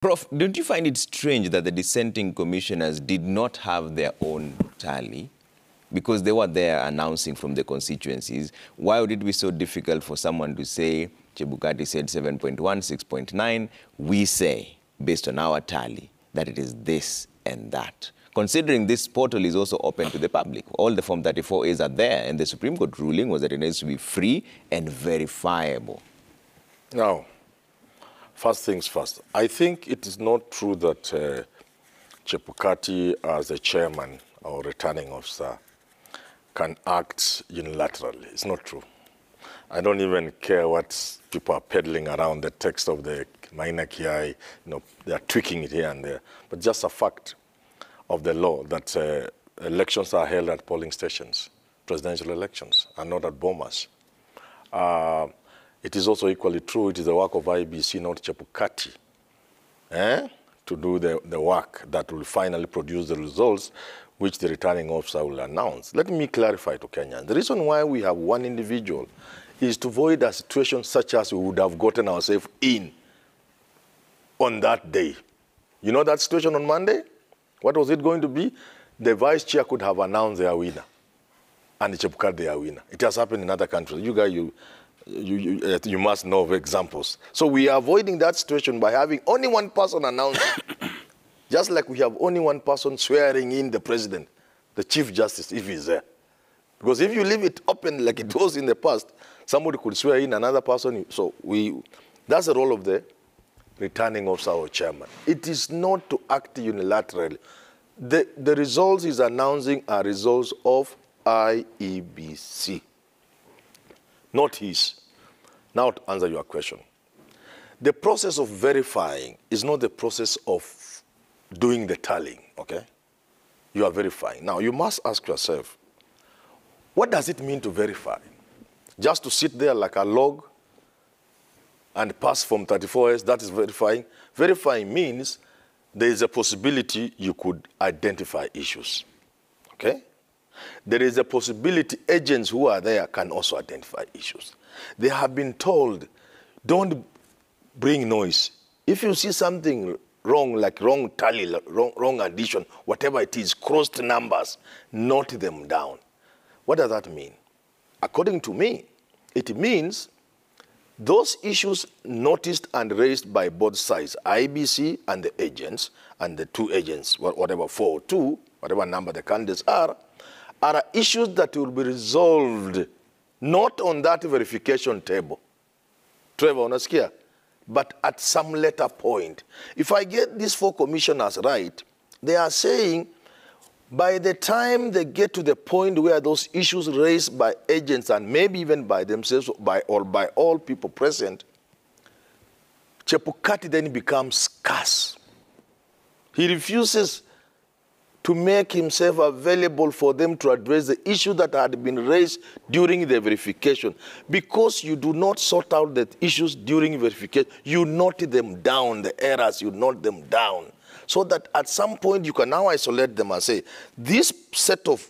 Prof, don't you find it strange that the dissenting commissioners did not have their own tally? Because they were there announcing from the constituencies. Why would it be so difficult for someone to say, Chebukati said 7.1, 6.9, we say, based on our tally, that it is this and that? Considering this portal is also open to the public. All the Form 34As are there, and the Supreme Court ruling was that it needs to be free and verifiable. Now, first things first, I think it is not true that Chebukati, as a chairman or returning officer, can act unilaterally. It's not true. I don't even care what people are peddling around the text of the Maina Kiai. They are tweaking it here and there. But just a fact of the law that elections are held at polling stations, presidential elections, and not at bombers. It is also equally true, it is the work of IEBC, not Chebukati, to do the work that will finally produce the results which the returning officer will announce. Let me clarify to Kenyans. The reason why we have one individual is to avoid a situation such as we would have gotten ourselves in on that day. You know that situation on Monday? What was it going to be? The vice chair could have announced their winner, and Chebukati their winner. It has happened in other countries. You guys, you must know of examples. So we are avoiding that situation by having only one person announce it. Just like we have only one person swearing in the president, the chief justice, if he's there. Because if you leave it open like it was in the past, somebody could swear in another person. So that's the role of the returning officer or chairman. It is not to act unilaterally. The results he's announcing are results of IEBC, not his. Now to answer your question. The process of verifying is not the process of doing the tallying, okay? You are verifying. Now, you must ask yourself, what does it mean to verify? Just to sit there like a log and pass Form 34S, that is verifying? Verifying means there is a possibility you could identify issues, okay? There is a possibility agents who are there can also identify issues. They have been told, don't bring noise. If you see something wrong, like wrong tally, wrong addition, whatever it is, crossed numbers, note them down. What does that mean? According to me, it means those issues noticed and raised by both sides, IEBC and the agents, and the two agents, whatever 4 or 2, whatever number the candidates are issues that will be resolved not on that verification table. Trevor, unasikia? But at some later point. If I get these 4 commissioners right, they are saying by the time they get to the point where those issues raised by agents and maybe even by themselves or by all people present, Chebukati then becomes scarce. He refuses to make himself available for them to address the issue that had been raised during the verification. Because you do not sort out the issues during verification, you note them down, the errors, you note them down. So that at some point you can now isolate them and say, this set of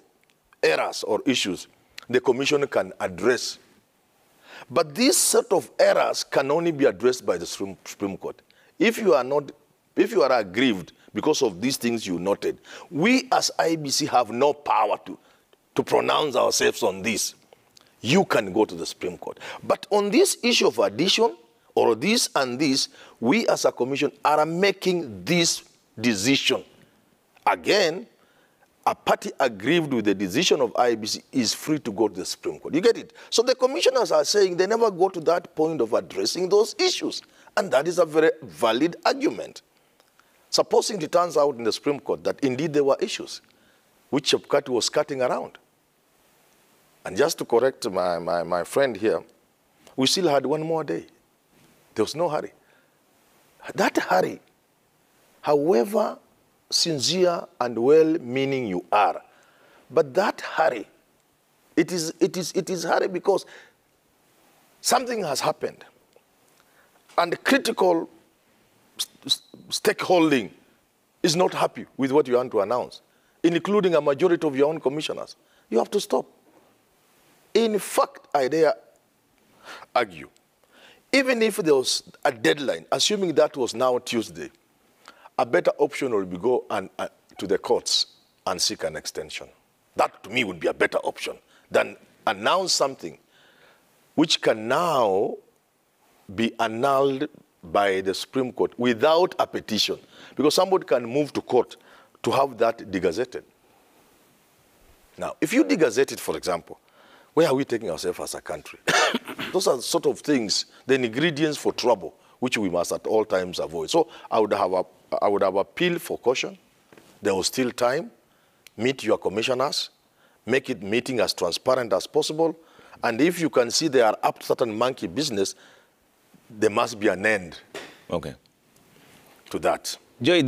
errors or issues, the commission can address. But this set of errors can only be addressed by the Supreme Court. If you are aggrieved because of these things you noted, we as IEBC have no power to pronounce ourselves on this. You can go to the Supreme Court. But on this issue of addition, or this and this, we as a commission are making this decision. Again, a party aggrieved with the decision of IEBC is free to go to the Supreme Court. You get it? So the commissioners are saying they never go to that point of addressing those issues. And that is a very valid argument. Supposing it turns out in the Supreme Court that indeed there were issues which Chebukati was cutting around. And just to correct my friend here, we still had one more day. There was no hurry. That hurry, however sincere and well-meaning you are, but that hurry, it is hurry because something has happened. And critical stakeholding is not happy with what you want to announce, including a majority of your own commissioners. You have to stop. In fact, I dare argue, even if there was a deadline, assuming that was now Tuesday, a better option would be go to the courts and seek an extension. That, to me, would be a better option than announce something which can now be annulled by the Supreme Court without a petition. Because somebody can move to court to have that degazetted. Now, if you degazette it, for example, where are we taking ourselves as a country? Those are sort of things, the ingredients for trouble, which we must at all times avoid. So I would have appealed for caution. There was still time. Meet your commissioners. Make it meeting as transparent as possible. And if you can see they are up to certain monkey business, there must be an end to that. Joy,